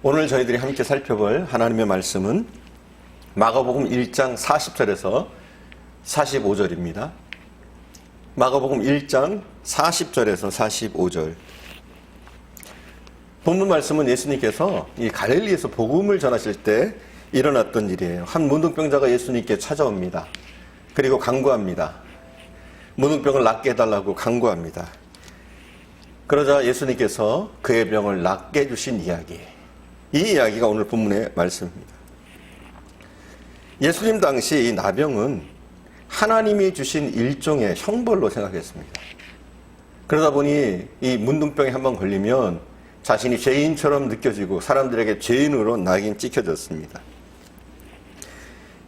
오늘 저희들이 함께 살펴볼 하나님의 말씀은 마가복음 1장 40절에서 45절입니다. 마가복음 1장 40절에서 45절. 본문 말씀은 예수님께서 이 갈릴리에서 복음을 전하실 때 일어났던 일이에요. 한 문둥병자가 예수님께 찾아옵니다. 그리고 간구합니다. 문둥병을 낫게 해달라고 간구합니다. 그러자 예수님께서 그의 병을 낫게 해주신 이야기. 이 이야기가 오늘 본문의 말씀입니다. 예수님 당시 이 나병은 하나님이 주신 일종의 형벌로 생각했습니다. 그러다 보니 이 문둥병에 한번 걸리면 자신이 죄인처럼 느껴지고 사람들에게 죄인으로 낙인 찍혀졌습니다.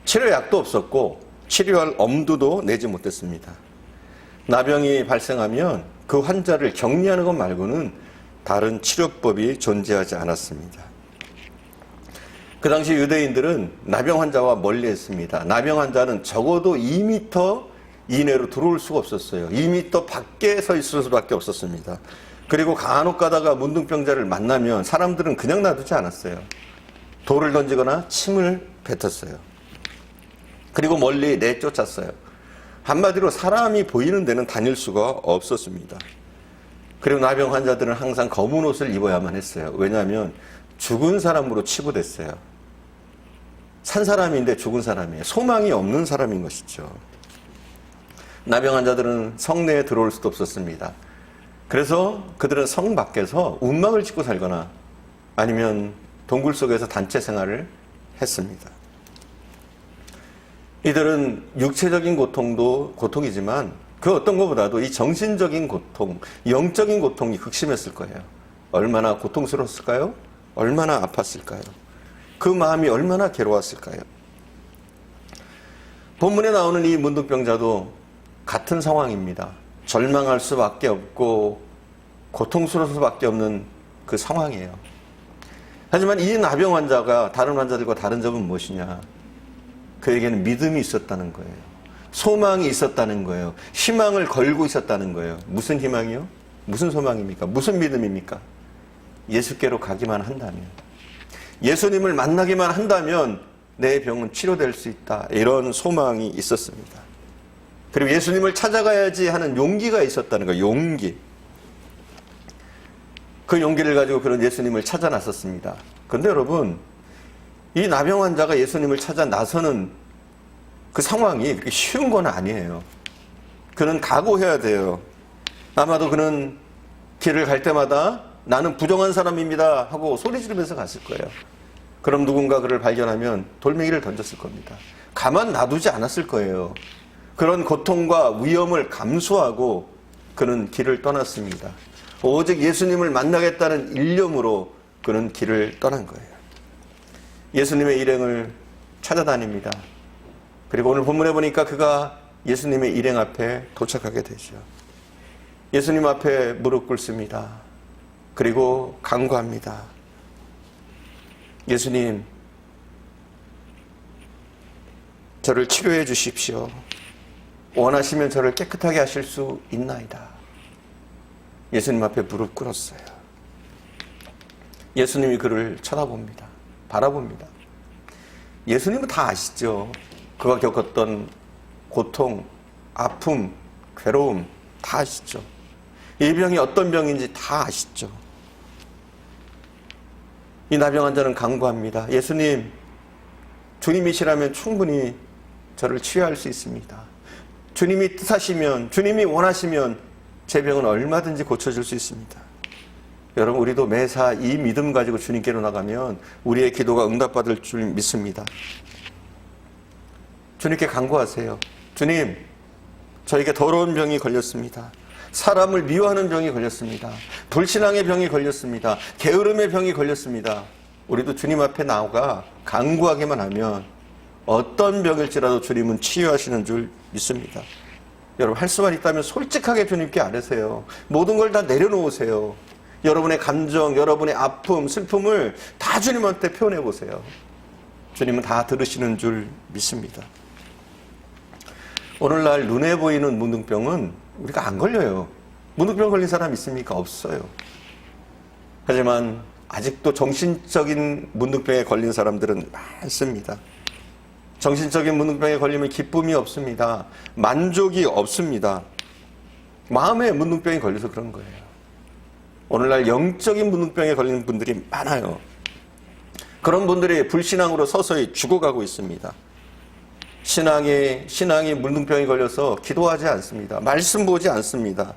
치료약도 없었고 치료할 엄두도 내지 못했습니다. 나병이 발생하면 그 환자를 격리하는 것 말고는 다른 치료법이 존재하지 않았습니다. 그 당시 유대인들은 나병 환자와 멀리 했습니다. 나병 환자는 적어도 2m 이내로 들어올 수가 없었어요. 2m 밖에 서 있을 수밖에 없었습니다. 그리고 간혹 가다가 문둥병자를 만나면 사람들은 그냥 놔두지 않았어요. 돌을 던지거나 침을 뱉었어요. 그리고 멀리 내쫓았어요. 한마디로 사람이 보이는 데는 다닐 수가 없었습니다. 그리고 나병 환자들은 항상 검은 옷을 입어야만 했어요. 왜냐하면 죽은 사람으로 치부됐어요. 산 사람인데 죽은 사람이에요. 소망이 없는 사람인 것이죠. 나병 환자들은 성내에 들어올 수도 없었습니다. 그래서 그들은 성 밖에서 움막을 짓고 살거나 아니면 동굴 속에서 단체 생활을 했습니다. 이들은 육체적인 고통도 고통이지만 그 어떤 것보다도 이 정신적인 고통, 영적인 고통이 극심했을 거예요. 얼마나 고통스러웠을까요? 얼마나 아팠을까요? 그 마음이 얼마나 괴로웠을까요? 본문에 나오는 이 문둥병자도 같은 상황입니다. 절망할 수밖에 없고 고통스러울 수밖에 없는 그 상황이에요. 하지만 이 나병 환자가 다른 환자들과 다른 점은 무엇이냐? 그에게는 믿음이 있었다는 거예요. 소망이 있었다는 거예요. 희망을 걸고 있었다는 거예요. 무슨 희망이요? 무슨 소망입니까? 무슨 믿음입니까? 예수께로 가기만 한다면, 예수님을 만나기만 한다면 내 병은 치료될 수 있다. 이런 소망이 있었습니다. 그리고 예수님을 찾아가야지 하는 용기가 있었다는 거예요. 용기. 그 용기를 가지고 그런 예수님을 찾아 나섰습니다. 그런데 여러분, 이 나병 환자가 예수님을 찾아 나서는 그 상황이 그렇게 쉬운 건 아니에요. 그는 각오해야 돼요. 아마도 그는 길을 갈 때마다 나는 부정한 사람입니다 하고 소리 지르면서 갔을 거예요. 그럼 누군가 그를 발견하면 돌멩이를 던졌을 겁니다. 가만 놔두지 않았을 거예요. 그런 고통과 위험을 감수하고 그는 길을 떠났습니다. 오직 예수님을 만나겠다는 일념으로 그는 길을 떠난 거예요. 예수님의 일행을 찾아다닙니다. 그리고 오늘 본문에 보니까 그가 예수님의 일행 앞에 도착하게 되죠. 예수님 앞에 무릎 꿇습니다. 그리고 간구합니다. 예수님, 저를 치료해 주십시오. 원하시면 저를 깨끗하게 하실 수 있나이다. 예수님 앞에 무릎 꿇었어요. 예수님이 그를 쳐다봅니다. 바라봅니다. 예수님은 다 아시죠. 그가 겪었던 고통, 아픔, 괴로움 다 아시죠. 이 병이 어떤 병인지 다 아시죠. 이 나병 환자는 간구합니다. 예수님, 주님이시라면 충분히 저를 치유할 수 있습니다. 주님이 뜻하시면, 주님이 원하시면 제 병은 얼마든지 고쳐질 수 있습니다. 여러분, 우리도 매사 이 믿음 가지고 주님께로 나가면 우리의 기도가 응답받을 줄 믿습니다. 주님께 간구하세요. 주님, 저에게 더러운 병이 걸렸습니다. 사람을 미워하는 병이 걸렸습니다. 불신앙의 병이 걸렸습니다. 게으름의 병이 걸렸습니다. 우리도 주님 앞에 나가 간구하기만 하면 어떤 병일지라도 주님은 치유하시는 줄 믿습니다. 여러분, 할 수만 있다면 솔직하게 주님께 아뢰세요. 모든 걸 다 내려놓으세요. 여러분의 감정, 여러분의 아픔, 슬픔을 다 주님한테 표현해 보세요. 주님은 다 들으시는 줄 믿습니다. 오늘날 눈에 보이는 문둥병은 우리가 안 걸려요. 문둥병 걸린 사람 있습니까? 없어요. 하지만 아직도 정신적인 문둥병에 걸린 사람들은 많습니다. 정신적인 문둥병에 걸리면 기쁨이 없습니다. 만족이 없습니다. 마음의 문둥병이 걸려서 그런 거예요. 오늘날 영적인 문둥병에 걸린 분들이 많아요. 그런 분들이 불신앙으로 서서히 죽어가고 있습니다. 신앙이 문둥병이 걸려서 기도하지 않습니다. 말씀 보지 않습니다.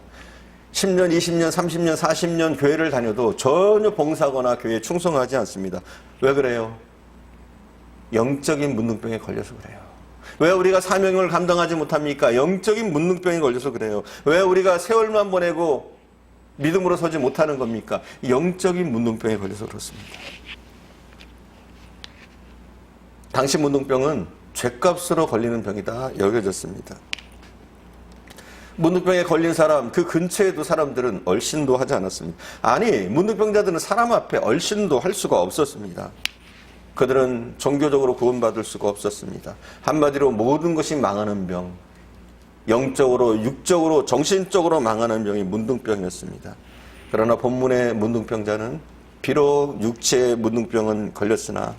10년, 20년, 30년, 40년 교회를 다녀도 전혀 봉사하거나 교회에 충성하지 않습니다. 왜 그래요? 영적인 문둥병에 걸려서 그래요. 왜 우리가 사명을 감당하지 못합니까? 영적인 문둥병에 걸려서 그래요. 왜 우리가 세월만 보내고 믿음으로 서지 못하는 겁니까? 영적인 문둥병에 걸려서 그렇습니다. 당시 문둥병은 죗값으로 걸리는 병이다 여겨졌습니다. 문둥병에 걸린 사람, 그 근처에도 사람들은 얼씬도 하지 않았습니다. 아니, 문둥병자들은 사람 앞에 얼씬도 할 수가 없었습니다. 그들은 종교적으로 구원받을 수가 없었습니다. 한마디로 모든 것이 망하는 병, 영적으로, 육적으로, 정신적으로 망하는 병이 문둥병이었습니다. 그러나 본문의 문둥병자는 비록 육체의 문둥병은 걸렸으나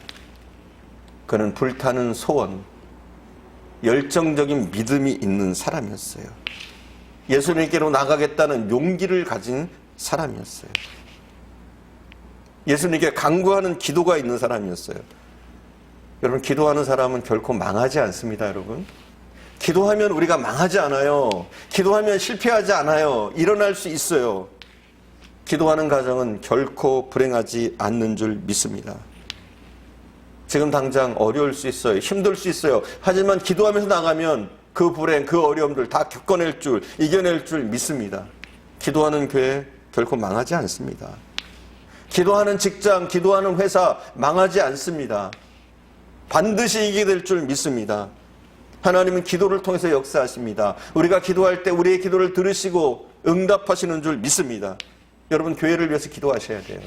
그는 불타는 소원, 열정적인 믿음이 있는 사람이었어요. 예수님께로 나가겠다는 용기를 가진 사람이었어요. 예수님께 간구하는 기도가 있는 사람이었어요. 여러분, 기도하는 사람은 결코 망하지 않습니다, 여러분. 기도하면 우리가 망하지 않아요. 기도하면 실패하지 않아요. 일어날 수 있어요. 기도하는 가정은 결코 불행하지 않는 줄 믿습니다. 지금 당장 어려울 수 있어요. 힘들 수 있어요. 하지만 기도하면서 나가면 그 불행, 그 어려움들 다 겪어낼 줄, 이겨낼 줄 믿습니다. 기도하는 교회 결코 망하지 않습니다. 기도하는 직장, 기도하는 회사 망하지 않습니다. 반드시 이기게 될 줄 믿습니다. 하나님은 기도를 통해서 역사하십니다. 우리가 기도할 때 우리의 기도를 들으시고 응답하시는 줄 믿습니다. 여러분, 교회를 위해서 기도하셔야 돼요.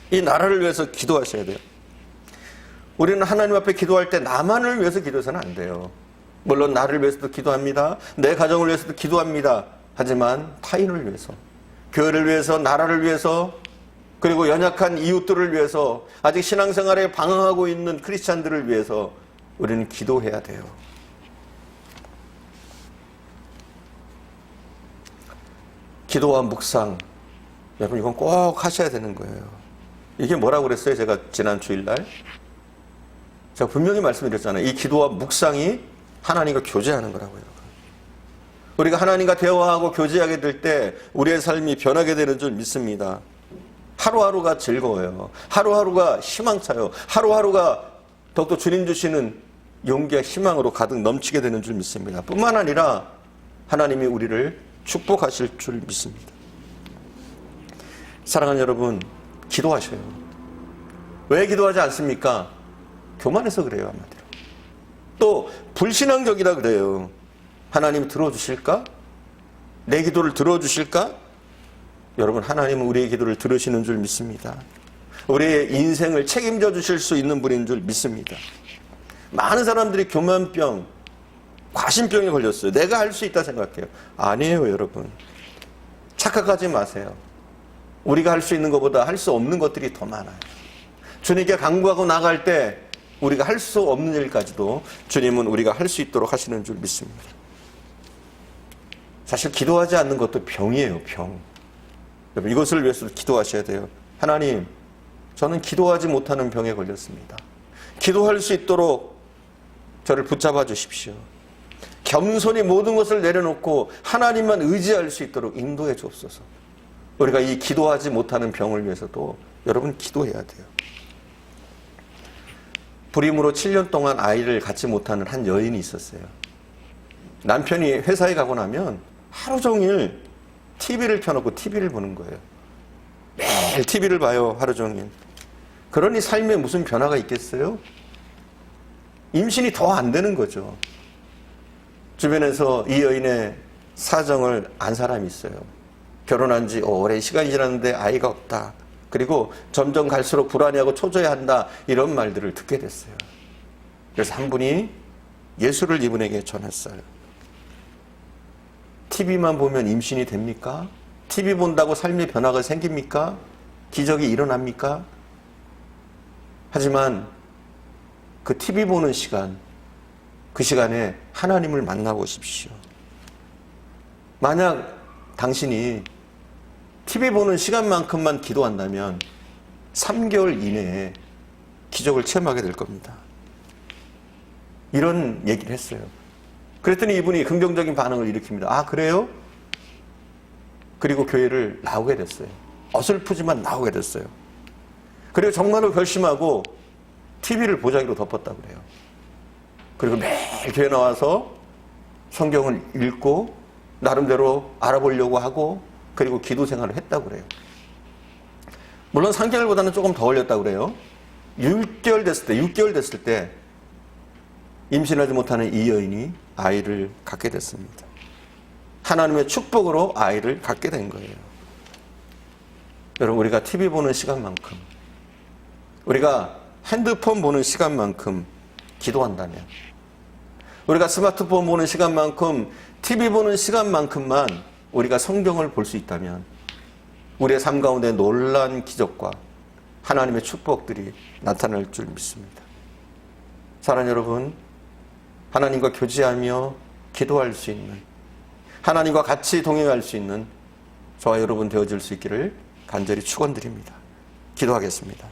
이 나라를 위해서 기도하셔야 돼요. 우리는 하나님 앞에 기도할 때 나만을 위해서 기도해서는 안 돼요. 물론 나를 위해서도 기도합니다. 내 가정을 위해서도 기도합니다. 하지만 타인을 위해서, 교회를 위해서, 나라를 위해서, 그리고 연약한 이웃들을 위해서, 아직 신앙생활에 방황하고 있는 크리스찬들을 위해서 우리는 기도해야 돼요. 기도와 묵상, 여러분 이건 꼭 하셔야 되는 거예요. 이게 뭐라고 그랬어요? 제가 지난 주일날 제가 분명히 말씀드렸잖아요. 이 기도와 묵상이 하나님과 교제하는 거라고요. 우리가 하나님과 대화하고 교제하게 될 때 우리의 삶이 변하게 되는 줄 믿습니다. 하루하루가 즐거워요. 하루하루가 희망차요. 하루하루가 더욱더 주님 주시는 용기와 희망으로 가득 넘치게 되는 줄 믿습니다. 뿐만 아니라 하나님이 우리를 축복하실 줄 믿습니다. 사랑하는 여러분, 기도하셔요. 왜 기도하지 않습니까? 교만해서 그래요, 한마디로. 또 불신앙적이라 그래요. 하나님 들어주실까? 내 기도를 들어주실까? 여러분, 하나님은 우리의 기도를 들으시는 줄 믿습니다. 우리의 인생을 책임져 주실 수 있는 분인 줄 믿습니다. 많은 사람들이 교만병, 과신병에 걸렸어요. 내가 할 수 있다 생각해요. 아니에요, 여러분. 착각하지 마세요. 우리가 할 수 있는 것보다 할 수 없는 것들이 더 많아요. 주님께 간구하고 나갈 때 우리가 할 수 없는 일까지도 주님은 우리가 할 수 있도록 하시는 줄 믿습니다. 사실 기도하지 않는 것도 병이에요, 병. 여러분, 이것을 위해서도 기도하셔야 돼요. 하나님, 저는 기도하지 못하는 병에 걸렸습니다. 기도할 수 있도록 저를 붙잡아 주십시오. 겸손히 모든 것을 내려놓고 하나님만 의지할 수 있도록 인도해 주옵소서. 우리가 이 기도하지 못하는 병을 위해서도 여러분 기도해야 돼요. 불임으로 7년 동안 아이를 갖지 못하는 한 여인이 있었어요. 남편이 회사에 가고 나면 하루 종일 TV를 켜놓고 TV를 보는 거예요. 매일 TV를 봐요, 하루 종일. 그러니 삶에 무슨 변화가 있겠어요? 임신이 더 안 되는 거죠. 주변에서 이 여인의 사정을 안 사람이 있어요. 결혼한 지 오랜 시간이 지났는데 아이가 없다. 그리고 점점 갈수록 불안해하고 초조해한다. 이런 말들을 듣게 됐어요. 그래서 한 분이 예수를 이분에게 전했어요. TV만 보면 임신이 됩니까? TV 본다고 삶의 변화가 생깁니까? 기적이 일어납니까? 하지만 그 TV 보는 시간, 그 시간에 하나님을 만나보십시오. 만약 당신이 TV 보는 시간만큼만 기도한다면 3개월 이내에 기적을 체험하게 될 겁니다. 이런 얘기를 했어요. 그랬더니 이분이 긍정적인 반응을 일으킵니다. 아, 그래요? 그리고 교회를 나오게 됐어요. 어설프지만 나오게 됐어요. 그리고 정말로 결심하고 TV를 보자기로 덮었다고 그래요. 그리고 매일 교회 나와서 성경을 읽고 나름대로 알아보려고 하고 그리고 기도 생활을 했다고 그래요. 물론 3개월보다는 조금 더 걸렸다고 그래요. 6개월 됐을 때 임신하지 못하는 이 여인이 아이를 갖게 됐습니다. 하나님의 축복으로 아이를 갖게 된 거예요. 여러분, 우리가 TV 보는 시간만큼, 우리가 핸드폰 보는 시간만큼 기도한다면, 우리가 스마트폰 보는 시간만큼, TV 보는 시간만큼만 우리가 성경을 볼 수 있다면 우리의 삶 가운데 놀라운 기적과 하나님의 축복들이 나타날 줄 믿습니다. 사랑하는 여러분, 하나님과 교제하며 기도할 수 있는, 하나님과 같이 동행할 수 있는 저와 여러분 되어질 수 있기를 간절히 축원드립니다. 기도하겠습니다.